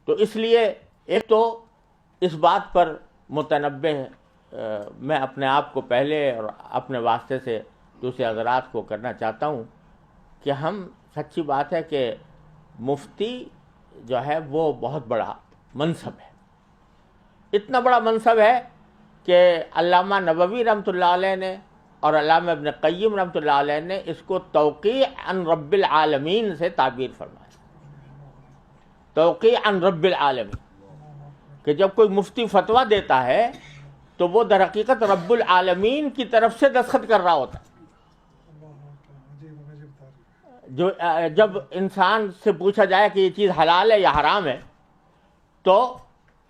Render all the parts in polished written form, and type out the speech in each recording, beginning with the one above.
تو اس لیے ایک تو اس بات پر متنبہ میں اپنے آپ کو پہلے اور اپنے واسطے سے دوسرے حضرات کو کرنا چاہتا ہوں کہ ہم سچی بات ہے کہ مفتی جو ہے وہ بہت بڑا منصب ہے، اتنا بڑا منصب ہے کہ علامہ نووی رحمۃ اللہ علیہ نے اور علامہ ابن قیم رحمۃ اللہ علیہ نے اس کو توقیع عن رب العالمین سے تعبیر فرمایا، توقیع عن رب العالمین، کہ جب کوئی مفتی فتویٰ دیتا ہے تو وہ در حقیقت رب العالمین کی طرف سے دستخط کر رہا ہوتا ہے۔ جو جب انسان سے پوچھا جائے کہ یہ چیز حلال ہے یا حرام ہے تو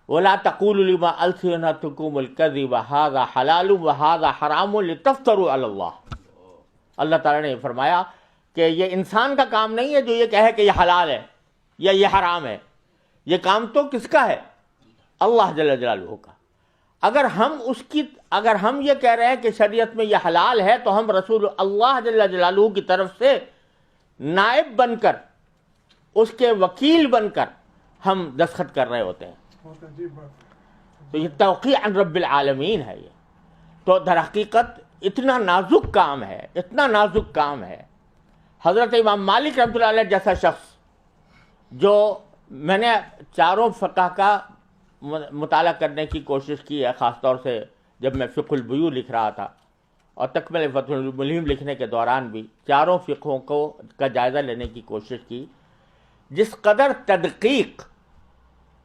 وَلَا تَقُولُوا لِمَا أَلْسِنَتُكُمُ الْكَذِبَ هَذَا حَلَالٌ وَهَذَا حَرَامٌ لِتَفْتَرُوا عَلَى اللَّهِ، اللہ تعالیٰ نے فرمایا کہ یہ انسان کا کام نہیں ہے جو یہ کہے کہ یہ حلال ہے یا یہ حرام ہے، یہ کام تو کس کا ہے؟ اللہ جل جلالہ کا۔ اگر ہم یہ کہہ رہے ہیں کہ شریعت میں یہ حلال ہے تو ہم رسول اللہ جل جلالہ کی طرف سے نائب بن کر، اس کے وکیل بن کر ہم دستخط کر رہے ہوتے ہیں، تو یہ توقیع عن رب العالمین ہے۔ یہ تو در حقیقت اتنا نازک کام ہے، اتنا نازک کام ہے۔ حضرت امام مالک رحمۃ اللہ علیہ جیسا شخص، جو میں نے چاروں فقہ کا مطالعہ کرنے کی کوشش کی ہے، خاص طور سے جب میں فقہ البیوع لکھ رہا تھا اور تکمل فتح الملہم لکھنے کے دوران بھی چاروں فقہوں کا جائزہ لینے کی کوشش کی، جس قدر تدقیق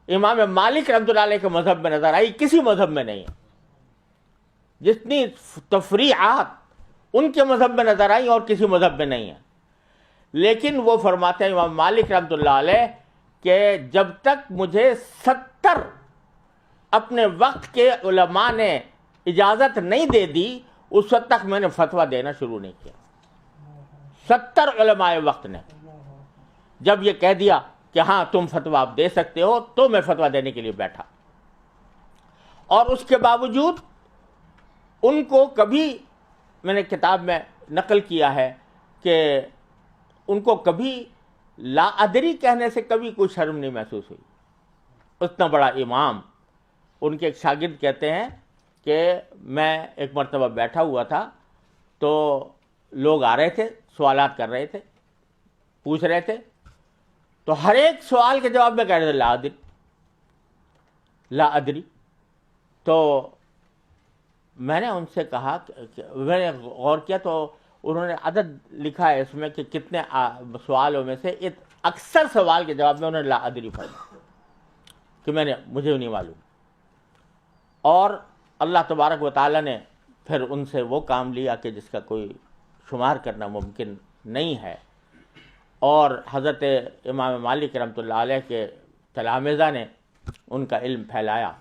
امام مالک رحمۃ اللہ علیہ کے مذہب میں نظر آئی کسی مذہب میں نہیں ہے، جتنی تفریعات ان کے مذہب میں نظر آئی اور کسی مذہب میں نہیں ہے۔ لیکن وہ فرماتے ہیں امام مالک رحمۃ اللہ علیہ کہ جب تک مجھے 70 اپنے وقت کے علماء نے اجازت نہیں دے دی اس وقت تک میں نے فتویٰ دینا شروع نہیں کیا۔ 70 علماء وقت نے جب یہ کہہ دیا کہ ہاں تم فتویٰ آپ دے سکتے ہو تو میں فتویٰ دینے کے لیے بیٹھا، اور اس کے باوجود ان کو کبھی، میں نے کتاب میں نقل کیا ہے کہ ان کو کبھی لا ادری کہنے سے کبھی کوئی شرم نہیں محسوس ہوئی۔ اتنا بڑا امام، ان کے ایک شاگرد کہتے ہیں کہ میں ایک مرتبہ بیٹھا ہوا تھا تو لوگ آ رہے تھے، سوالات کر رہے تھے، پوچھ رہے تھے، تو ہر ایک سوال کے جواب میں کہہ رہے تھے لا ادری لا ادری۔ تو میں نے ان سے کہا میں نے غور کیا تو انہوں نے عدد لکھا ہے اس میں کہ کتنے سوالوں میں سے اکثر سوال کے جواب میں انہوں نے لا ادری فرمایا کہ مجھے نہیں معلوم۔ اور اللہ تبارک و تعالیٰ نے پھر ان سے وہ کام لیا کہ جس کا کوئی شمار کرنا ممکن نہیں ہے، اور حضرت امام مالک رحمۃ اللہ علیہ کے تلامذہ نے ان کا علم پھیلایا،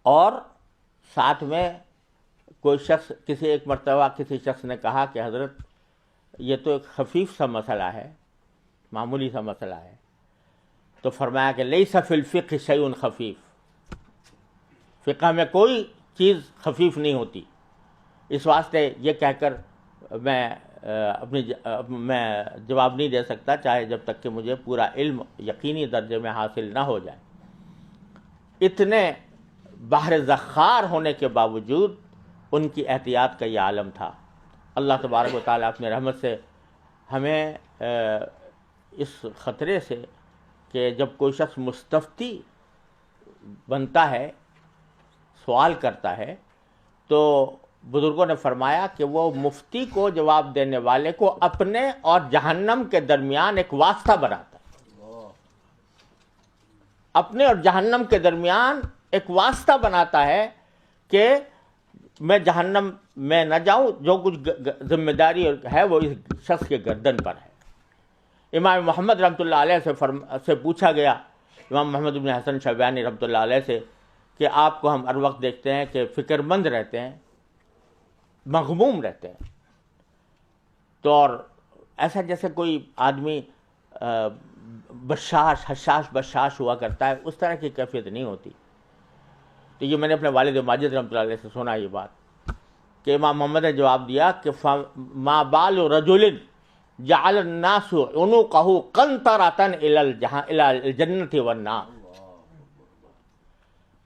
اور ساتھ میں کوئی شخص ایک مرتبہ کسی شخص نے کہا کہ حضرت یہ تو ایک خفیف سا مسئلہ ہے، معمولی سا مسئلہ ہے، تو فرمایا کہ لیس فی الفقہ شیء خفیف، فقہ میں کوئی چیز خفیف نہیں ہوتی۔ اس واسطے یہ کہہ کر میں جواب نہیں دے سکتا چاہے جب تک کہ مجھے پورا علم یقینی درجے میں حاصل نہ ہو جائے۔ اتنے بحر زخار ہونے کے باوجود ان کی احتیاط کا یہ عالم تھا۔ اللہ تبارک و تعالیٰ اپنے رحمت سے ہمیں اس خطرے سے کہ جب کوئی شخص مستفتی بنتا ہے، سوال کرتا ہے، تو بزرگوں نے فرمایا کہ وہ مفتی کو جواب دینے والے کو اپنے اور جہنم کے درمیان ایک واسطہ بناتا ہے، اپنے اور جہنم کے درمیان ایک واسطہ بناتا ہے کہ میں جہنم میں نہ جاؤں، جو کچھ ذمہ داری ہے وہ اس شخص کے گردن پر ہے۔ امام محمد رحمۃ اللہ علیہ سے پوچھا گیا، امام محمد بن حسن شیبانی رحمۃ اللہ علیہ سے، کہ آپ کو ہم ہر وقت دیکھتے ہیں کہ فکر مند رہتے ہیں، مغموم رہتے ہیں، تو اور ایسا جیسے کوئی آدمی حشاش بشاش ہوا کرتا ہے، اس طرح کی کیفیت نہیں ہوتی۔ تو یہ میں نے اپنے والد ماجد رحمۃ اللہ علیہ سے سنا یہ بات کہ امام محمد نے جواب دیا کہ ما بال رجل جعل الناس عنقہ قنطرۃ الی الجنۃ والنار،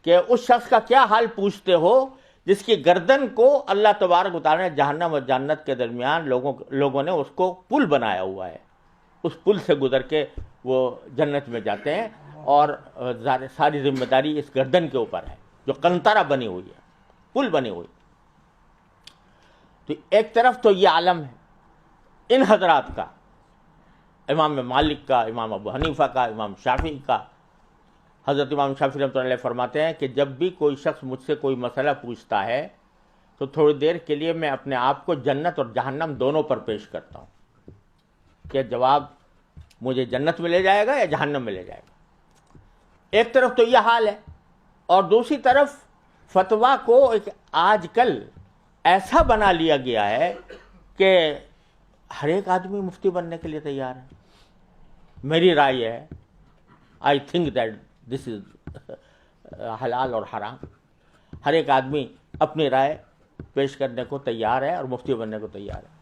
کہ اس شخص کا کیا حال پوچھتے ہو جس کی گردن کو اللہ تبارک و تعالیٰ نے جہنم اور جنت کے درمیان لوگوں نے اس کو پل بنایا ہوا ہے، اس پل سے گزر کے وہ جنت میں جاتے ہیں، اور ساری ذمہ داری اس گردن کے اوپر ہے جو قنطرہ بنی ہوئی ہے، پل بنی ہوئی۔ تو ایک طرف تو یہ عالم ہے ان حضرات کا، امام مالک کا، امام ابو حنیفہ کا، امام شافعی کا۔ حضرت امام شافعی رحمۃ اللہ علیہ فرماتے ہیں کہ جب بھی کوئی شخص مجھ سے کوئی مسئلہ پوچھتا ہے تو تھوڑی دیر کے لیے میں اپنے آپ کو جنت اور جہنم دونوں پر پیش کرتا ہوں کہ جواب مجھے جنت میں لے جائے گا یا جہنم میں لے جائے گا۔ ایک طرف تو یہ حال ہے، اور دوسری طرف فتویٰ کو ایک آج کل ایسا بنا لیا گیا ہے کہ ہر ایک آدمی مفتی بننے کے لیے تیار ہے۔ میری رائے ہے، آئی تھنک دیٹ دس از حلال اور حرام، ہر ایک آدمی اپنی رائے پیش کرنے کو تیار ہے اور مفتی بننے کو تیار ہے۔